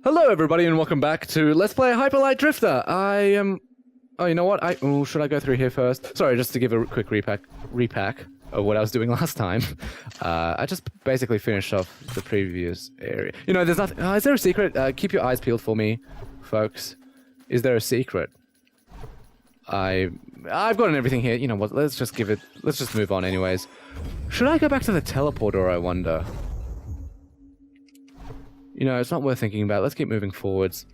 Hello, everybody, and welcome back to Let's Play Hyper Light Drifter. I am... Oh, you know what? Should I go through here first? Sorry, just to give a quick repack of what I was doing last time. I just basically finished off the previous area. You know, there's nothing... is there a secret? Keep your eyes peeled for me, folks. Is there a secret? I've gotten everything here. You know what? Let's just move on anyways. Should I go back to the teleporter, I wonder? You know, it's not worth thinking about. Let's keep moving forwards.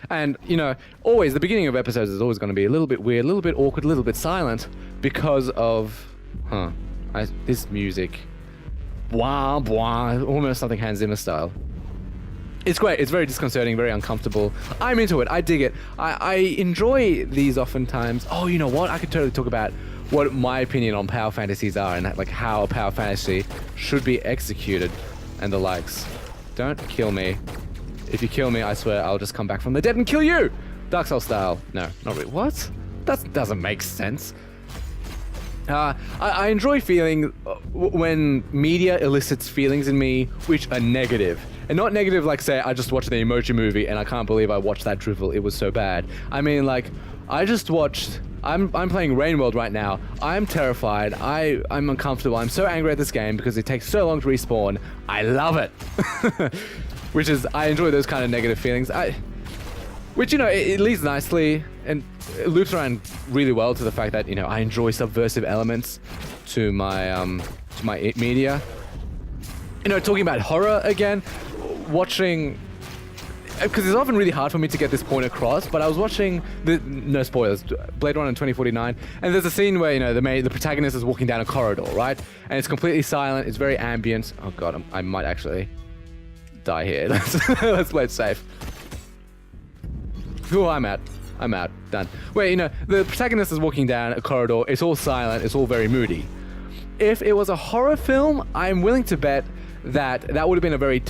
And, you know, always, the beginning of episodes is always going to be a little bit weird, a little bit awkward, a little bit silent because of, this music. Bwah, bwah, almost something Hans Zimmer style. It's great. It's very disconcerting, very uncomfortable. I'm into it. I dig it. I enjoy these oftentimes. Oh, you know what? I could totally talk about what my opinion on power fantasies are and like how a power fantasy should be executed and the likes. Don't kill me. If you kill me, I swear I'll just come back from the dead and kill you! Dark Souls style. No, not really. What? That doesn't make sense. I enjoy feeling when media elicits feelings in me which are negative. And not negative like, say, I just watched the Emoji Movie and I can't believe I watched that drivel. It was so bad. I mean, like, I just watched... I'm playing Rain World right now. I'm terrified. I'm uncomfortable. I'm so angry at this game because it takes so long to respawn. I love it. Which is, I enjoy those kind of negative feelings. Which, you know, it leads nicely and it loops around really well to the fact that, you know, I enjoy subversive elements to my media. You know, talking about horror again, watching... Because it's often really hard for me to get this point across, but I was watching no spoilers, Blade Runner 2049, and there's a scene where, you know, the protagonist is walking down a corridor, right? And it's completely silent, it's very ambient. Oh god, I might actually die here. Let's play it safe. Oh, I'm out. Done. Where, you know, the protagonist is walking down a corridor, it's all silent, it's all very moody. If it was a horror film, I'm willing to bet that would have been a very...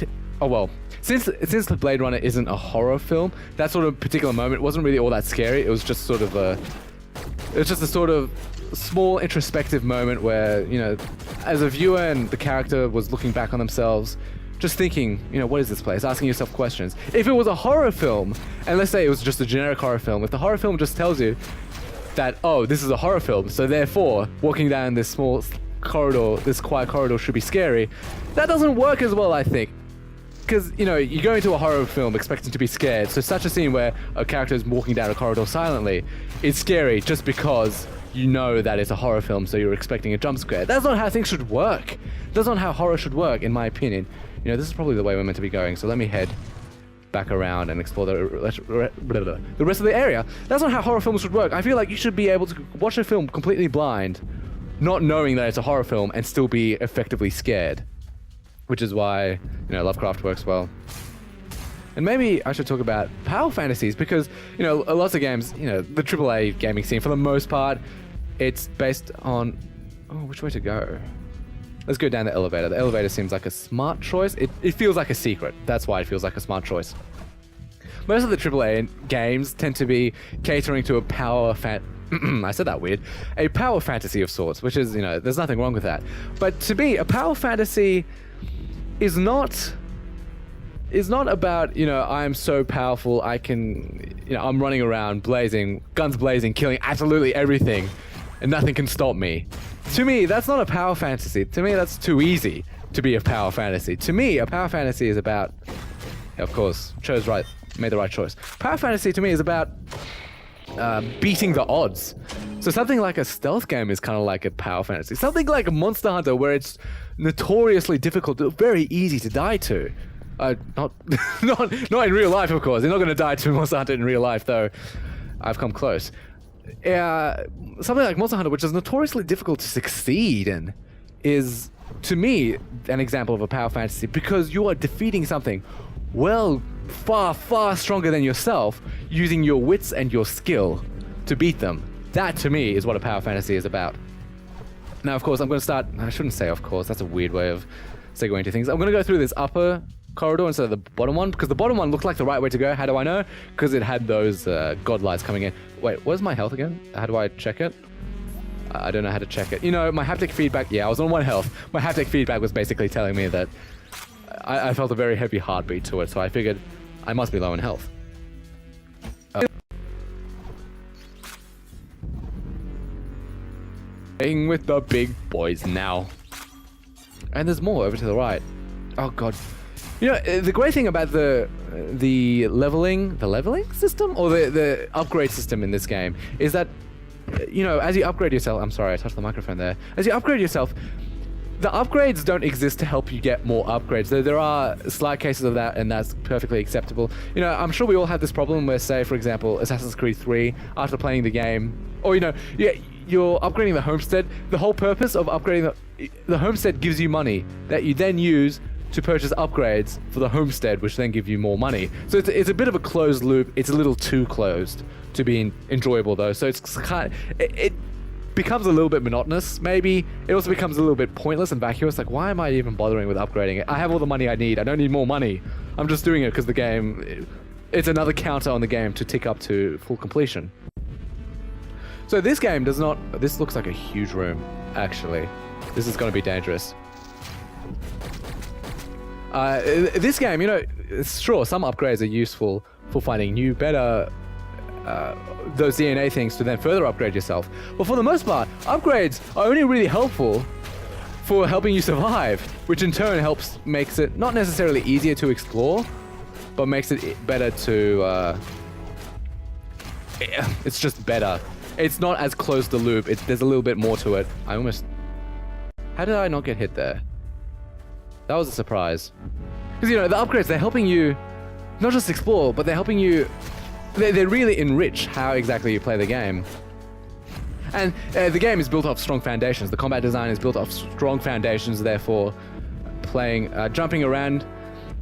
Since Blade Runner isn't a horror film, that sort of particular moment wasn't really all that scary. It was just sort of a sort of small introspective moment where, you know, as a viewer and the character was looking back on themselves, just thinking, you know, what is this place? Asking yourself questions. If it was a horror film, and let's say it was just a generic horror film, if the horror film just tells you that, oh, this is a horror film, so therefore, walking down this small corridor, this quiet corridor should be scary, that doesn't work as well, I think. Because, you know, you go into a horror film expecting to be scared, so such a scene where a character is walking down a corridor silently is scary just because you know that it's a horror film, so you're expecting a jump scare. That's not how things should work. That's not how horror should work, in my opinion. You know, this is probably the way we're meant to be going, so let me head back around and explore the rest of the area. That's not how horror films should work. I feel like you should be able to watch a film completely blind, not knowing that it's a horror film, and still be effectively scared. Which is why, you know, Lovecraft works well. And maybe I should talk about power fantasies because, you know, lots of games, you know, the AAA gaming scene, for the most part, it's based on... Oh, which way to go? Let's go down the elevator. The elevator seems like a smart choice. It feels like a secret. That's why it feels like a smart choice. Most of the AAA games tend to be catering to a power I said that weird. A power fantasy of sorts, which is, you know, there's nothing wrong with that. But to me, a power fantasy... is not about, you know, I'm so powerful, I can, you know, I'm running around blazing, guns blazing, killing absolutely everything, and nothing can stop me. To me, that's not a power fantasy. To me, that's too easy to be a power fantasy. To me, a power fantasy is about, of course, made the right choice. Power fantasy to me is about beating the odds. So something like a stealth game is kind of like a power fantasy. Something like a Monster Hunter where it's notoriously difficult, very easy to die to. Not in real life, of course. You're not going to die to Monster Hunter in real life, though. I've come close. Something like Monster Hunter, which is notoriously difficult to succeed in, is, to me, an example of a power fantasy because you are defeating something well, far, far stronger than yourself using your wits and your skill to beat them. That, to me, is what a power fantasy is about. Now, of course, I'm going to start... I shouldn't say of course. That's a weird way of segueing to things. I'm going to go through this upper corridor instead of the bottom one, because the bottom one looked like the right way to go. How do I know? Because it had those god lights coming in. Wait, what's my health again? How do I check it? I don't know how to check it. You know, my haptic feedback... Yeah, I was on 1 health. My haptic feedback was basically telling me that I felt a very heavy heartbeat to it, so I figured I must be low in health. Playing with the big boys now. And there's more over to the right. Oh god. You know, the great thing about the leveling system or the upgrade system in this game is that, you know, as you upgrade yourself, I'm sorry, I touched the microphone there. As you upgrade yourself, the upgrades don't exist to help you get more upgrades. There are slight cases of that, and that's perfectly acceptable. You know, I'm sure we all have this problem where, say, for example, Assassin's Creed 3, after playing the game, or, you know, you're upgrading the homestead. The whole purpose of upgrading the homestead gives you money that you then use to purchase upgrades for the homestead, which then give you more money. So it's a bit of a closed loop. It's a little too closed to be enjoyable, though. So it's kind of, it becomes a little bit monotonous, maybe. It also becomes a little bit pointless and vacuous. Like, why am I even bothering with upgrading it? I have all the money I need. I don't need more money. I'm just doing it because the game, it's another counter on the game to tick up to full completion. So this game does not, this looks like a huge room, actually. This is going to be dangerous. This game, you know, sure, some upgrades are useful for finding new, better, those DNA things to then further upgrade yourself. But for the most part, upgrades are only really helpful for helping you survive, which in turn makes it not necessarily easier to explore, but makes it better to, it's just better. It's not as close the loop. There's a little bit more to it. How did I not get hit there? That was a surprise. Because, you know, the upgrades, they're helping you not just explore, but they're helping you, they really enrich how exactly you play the game. And the game is built off strong foundations. The combat design is built off strong foundations, therefore playing, jumping around,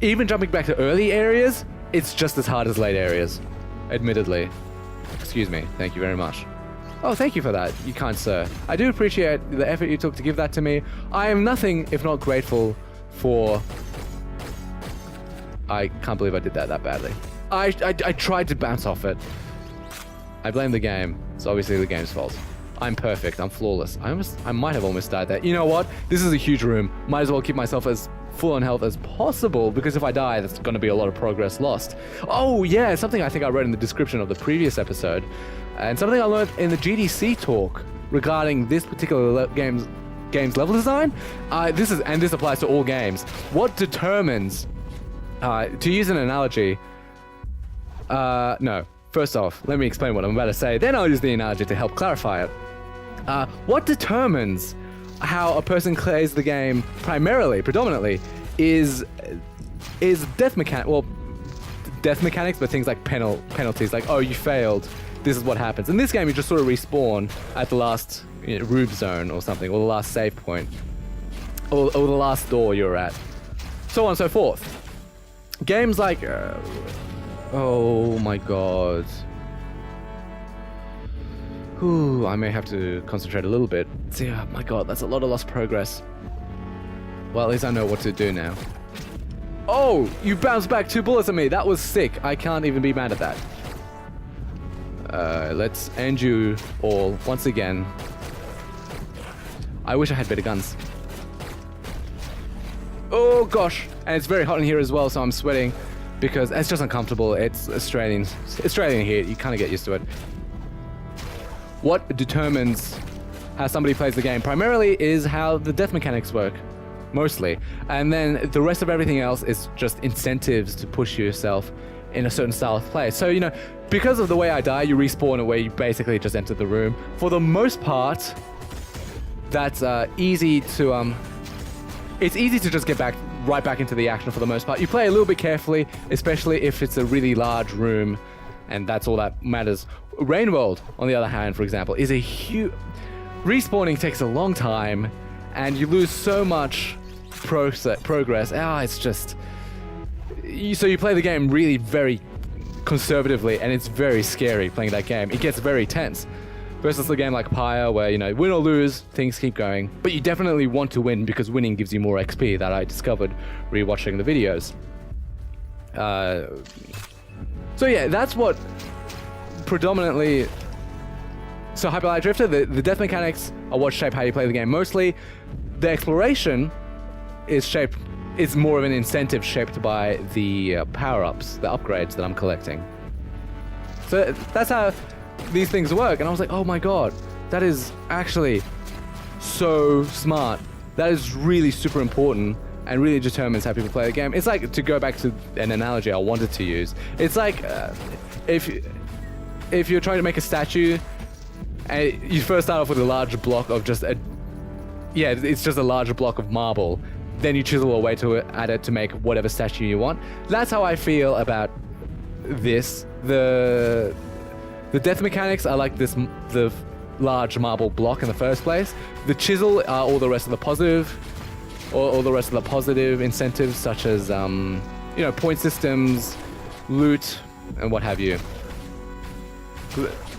even jumping back to early areas, it's just as hard as late areas, admittedly. Excuse me, thank you very much. Oh, thank you for that, you kind sir. I do appreciate the effort you took to give that to me. I am nothing if not grateful for... I can't believe I did that badly. I tried to bounce off it. I blame the game. It's obviously the game's fault. I'm perfect. I'm flawless. I might have almost died there. You know what? This is a huge room. Might as well keep myself as full on health as possible, because if I die, that's going to be a lot of progress lost. Oh yeah, something I think I wrote in the description of the previous episode, and something I learned in the GDC talk regarding this particular game's level design. This applies to all games. What determines, to use an analogy, no. First off, let me explain what I'm about to say, then I'll use the analogy to help clarify it. What determines how a person plays the game predominantly, is death mechanics, but things like penalties, like, oh, you failed, this is what happens. In this game, you just sort of respawn at the last rube zone or something, or the last save point, or the last door you're at, so on and so forth. Games like... oh my god. Ooh, I may have to concentrate a little bit. See, oh my god, that's a lot of lost progress. Well, at least I know what to do now. Oh, you bounced back 2 bullets at me. That was sick. I can't even be mad at that. Let's end you all once again. I wish I had better guns. Oh gosh, and it's very hot in here as well, so I'm sweating because it's just uncomfortable. It's Australian heat. You kind of get used to it. What determines how somebody plays the game primarily is how the death mechanics work, mostly. And then the rest of everything else is just incentives to push yourself in a certain style of play. So, you know, because of the way I die, you respawn where you basically just enter the room. For the most part, that's easy to... it's easy to just get right back into the action for the most part. You play a little bit carefully, especially if it's a really large room, and that's all that matters. Rainworld, on the other hand, for example, is a huge... Respawning takes a long time, and you lose so much progress. It's just... So you play the game really very conservatively, and it's very scary playing that game. It gets very tense. Versus a game like Pyre, where, you know, win or lose, things keep going. But you definitely want to win, because winning gives you more XP, that I discovered rewatching the videos. So yeah, that's what predominantly... So Hyper Light Drifter, the death mechanics are what shape how you play the game. Mostly, the exploration is shaped it's more of an incentive shaped by the power-ups, the upgrades that I'm collecting. So that's how these things work. And I was like, oh my god, that is actually so smart. That is really super important and really determines how people play the game. It's like, to go back to an analogy I wanted to use, it's like if you're trying to make a statue and you first start off with a large block of it's just a larger block of marble, then you chisel away at it to make whatever statue you want. That's how I feel about this. The death mechanics are like the large marble block in the first place. The chisel are all the rest of the positive, or all the rest of the positive incentives, such as point systems, loot, and what have you.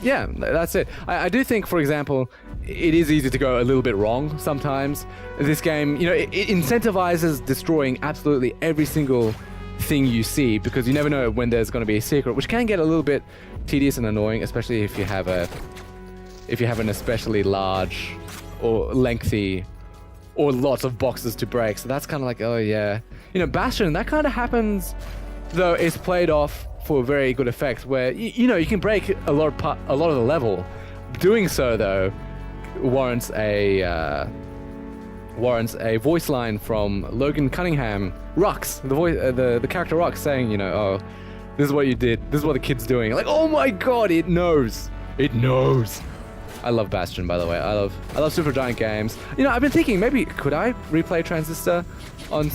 Yeah, that's it. I do think, for example, it is easy to go a little bit wrong sometimes. This game, it incentivizes destroying absolutely every single thing you see, because you never know when there's going to be a secret, which can get a little bit tedious and annoying, especially if you have an especially large or lengthy or lots of boxes to break. So that's kind of like, oh yeah. Bastion, that kind of happens, though it's played off for very good effect, where you can break a lot of the level. Doing so, though, warrants a voice line from Logan Cunningham, Rux, the character Rux, saying, oh, this is what you did, this is what the kid's doing. Like, oh my god, it knows. I love Bastion, by the way. I love Supergiant games. I've been thinking, maybe could I replay Transistor on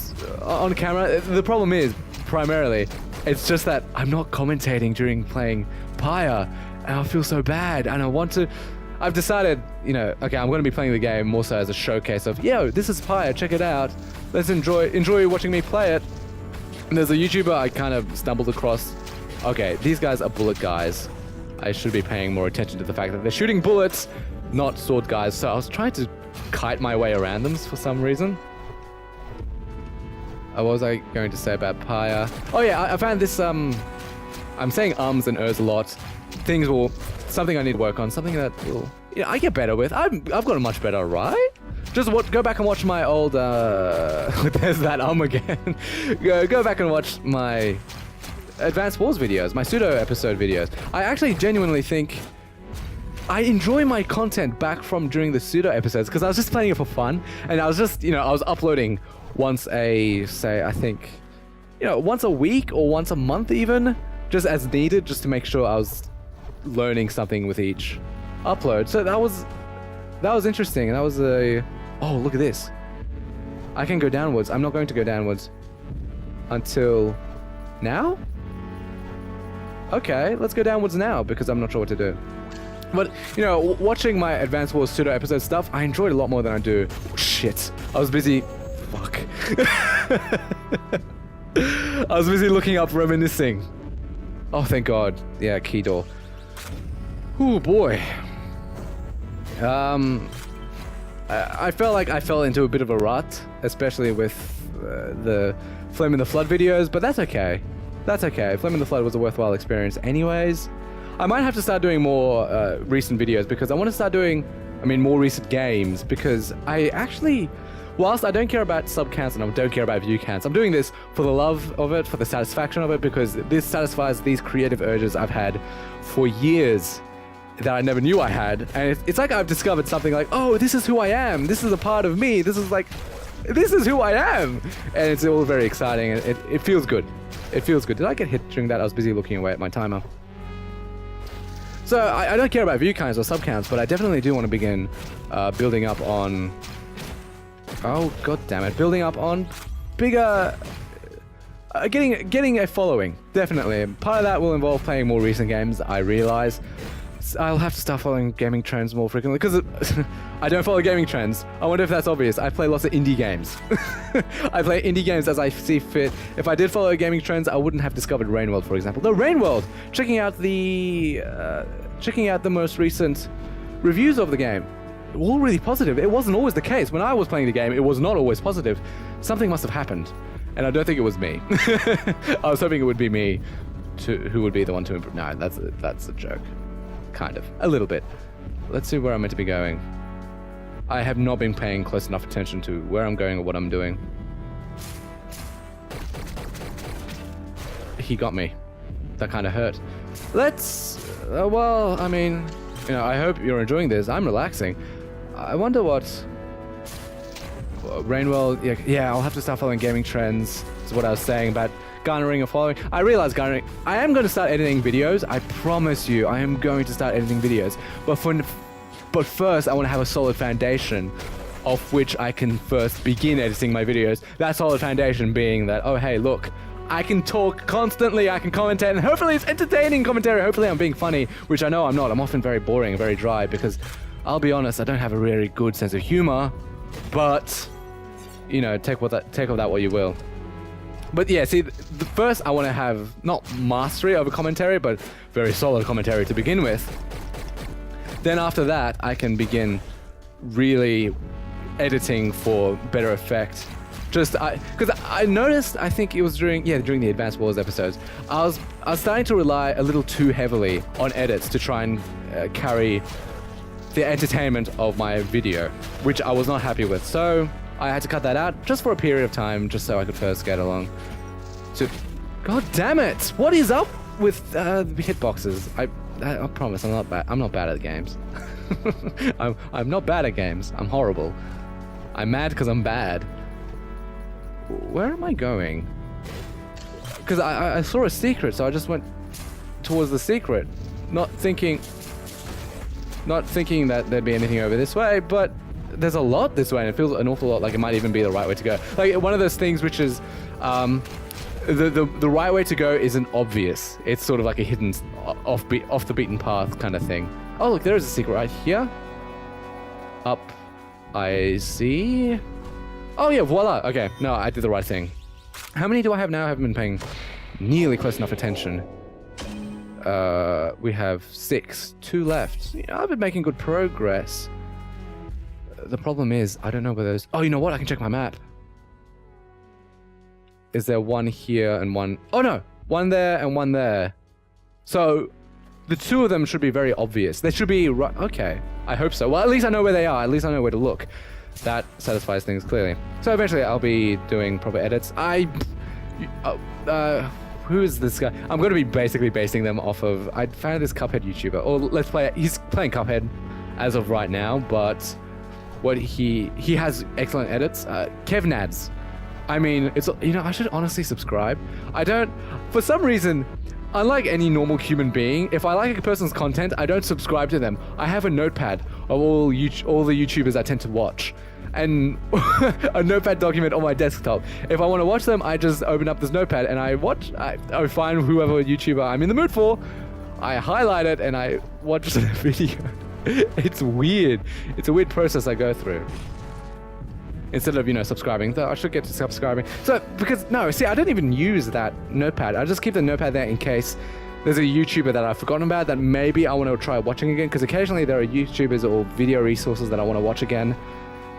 camera? The problem is, primarily, it's just that I'm not commentating during playing Pyre, and I feel so bad, and I've decided, okay, I'm going to be playing the game more so as a showcase of, yo, this is Pyre, check it out. Let's enjoy watching me play it. And there's a YouTuber I kind of stumbled across. Okay, these guys are bullet guys. I should be paying more attention to the fact that they're shooting bullets, not sword guys. So I was trying to kite my way around them for some reason. What was I going to say about Pyre? Oh yeah, I found this, I'm saying ums and ers a lot. Something I need to work on, something that I get better with. I've gotten much better, right? Just go back and watch my old, there's that again. Go back and watch my Advanced Wars videos, my pseudo episode videos. I actually genuinely think I enjoy my content back from during the pseudo episodes, because I was just playing it for fun, and I was just, I was uploading once once a week or once a month even, just as needed, just to make sure I was learning something with each upload. So that was interesting, and that was oh, look at this. I can go downwards. I'm not going to go downwards until now? Okay, let's go downwards now, because I'm not sure what to do. But, watching my Advanced Wars pseudo episode stuff, I enjoyed a lot more than I do. Oh, shit. I was busy... Fuck. I was busy looking up reminiscing. Oh, thank God. Yeah, key door. Oh, boy. I felt like I fell into a bit of a rut, especially with the Flame in the Flood videos, but that's okay. That's okay. Flame in the Flood was a worthwhile experience anyways. I might have to start doing more recent videos, because I want to start doing, more recent games, because I actually, whilst I don't care about sub counts and I don't care about view counts, I'm doing this for the love of it, for the satisfaction of it, because this satisfies these creative urges I've had for years that I never knew I had. And it's like I've discovered something like, oh, this is who I am. This is a part of me. This is who I am. And it's all very exciting, and it feels good. It feels good. Did I get hit during that? I was busy looking away at my timer. So I don't care about view counts or sub counts, but I definitely do want to begin building up on... Oh, god damn it. Building up on bigger... getting a following, definitely. Part of that will involve playing more recent games, I realize. I'll have to start following gaming trends more frequently, because I don't follow gaming trends. I wonder if that's obvious. I play lots of indie games. I play indie games as I see fit. If I did follow gaming trends, I wouldn't have discovered Rainworld, for example. Though Rainworld, checking out the most recent reviews of the game, all really positive. It wasn't always the case. When I was playing the game, it was not always positive. Something must have happened, and I don't think it was me. I was hoping it would be me who would be the one to improve. No, that's a joke. Kind of. A little bit. Let's see where I'm meant to be going. I have not been paying close enough attention to where I'm going or what I'm doing. he got me. That kind of hurt. Let's, well, I mean, you know, I hope you're enjoying this. I'm relaxing. I wonder what, Rainwell, yeah, I'll have to start following gaming trends. That's what I was saying about garnering a following. I realize garnering, I am going to start editing videos. I promise you, I am going to start editing videos. But first, I want to have a solid foundation of which I can first begin editing my videos. That solid foundation being that, oh, hey, look, I can talk constantly, I can commentate, and hopefully it's entertaining commentary. Hopefully I'm being funny, which I know I'm not. I'm often very boring and very dry because, I'll be honest, I don't have a really good sense of humor, but, you know, take of that what you will. But yeah, see, the first I want to have not mastery over commentary, but very solid commentary to begin with. Then after that, I can begin really editing for better effect. Just because I noticed, I think it was during the Advanced Wars episodes, I was starting to rely a little too heavily on edits to try and carry the entertainment of my video, which I was not happy with. So I had to cut that out just for a period of time, just so I could first get along. So, God damn it! What is up with the hitboxes? I promise I'm not bad. I'm not bad at games. I'm not bad at games. I'm horrible. I'm mad because I'm bad. Where am I going? Because I saw a secret, so I just went towards the secret, not thinking that there'd be anything over this way, but there's a lot this way, and it feels an awful lot like it might even be the right way to go. Like, one of those things which is, the right way to go isn't obvious. It's sort of like a hidden, off the beaten path kind of thing. Oh, look, there is a secret right here. Up, I see. Oh yeah, voila. Okay, no, I did the right thing. How many do I have now? I haven't been paying nearly close enough attention. We have 6, 2 left. You know, I've been making good progress. The problem is, I don't know where those... Oh, you know what? I can check my map. Is there one here and one... Oh no! One there and one there. So, the 2 of them should be very obvious. They should be... Okay, I hope so. Well, at least I know where they are. At least I know where to look. That satisfies things clearly. So eventually I'll be doing proper edits. Who is this guy? I'm going to be basically basing them off of... I found this Cuphead YouTuber. Or let's play... He's playing Cuphead as of right now, but... What he has excellent edits. KevNads. I mean, it's, you know, I should honestly subscribe. I don't... For some reason... Unlike any normal human being, if I like a person's content, I don't subscribe to them. I have a notepad of all the YouTubers I tend to watch. And a notepad document on my desktop. If I want to watch them, I just open up this notepad and I find whoever YouTuber I'm in the mood for. I highlight it and I watch the video. It's weird. It's a weird process I go through. Instead of, you know, subscribing. Though I should get to subscribing. So, because, no, see, I don't even use that notepad. I just keep the notepad there in case there's a YouTuber that I've forgotten about that maybe I want to try watching again. Because occasionally there are YouTubers or video resources that I want to watch again.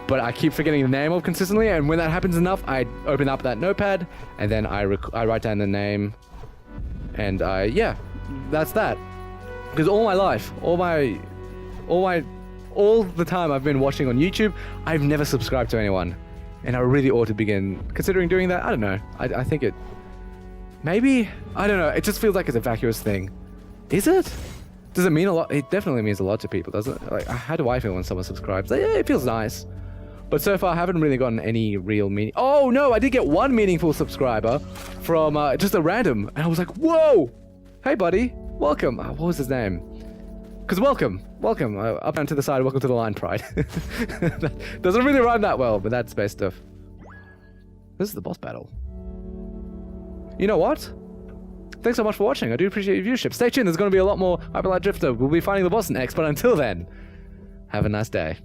But I keep forgetting the name of consistently. And when that happens enough, I open up that notepad. And then I write down the name. And yeah, that's that. Because all my life, all the time I've been watching on YouTube, I've never subscribed to anyone. And I really ought to begin considering doing that. I don't know. I think it... Maybe? I don't know. It just feels like it's a vacuous thing. Is it? Does it mean a lot? It definitely means a lot to people, doesn't it? Like, how do I feel when someone subscribes? Like, yeah, it feels nice. But so far, I haven't really gotten any real meaning... Oh, no! I did get one meaningful subscriber from just a random. And I was like, whoa! Hey, buddy. Welcome. What was his name? Because welcome, up and to the side, welcome to the line, Pride. That doesn't really rhyme that well, but that's space stuff. This is the boss battle. You know what? Thanks so much for watching. I do appreciate your viewership. Stay tuned, there's going to be a lot more Hyper Light Drifter. We'll be finding the boss next, but until then, have a nice day.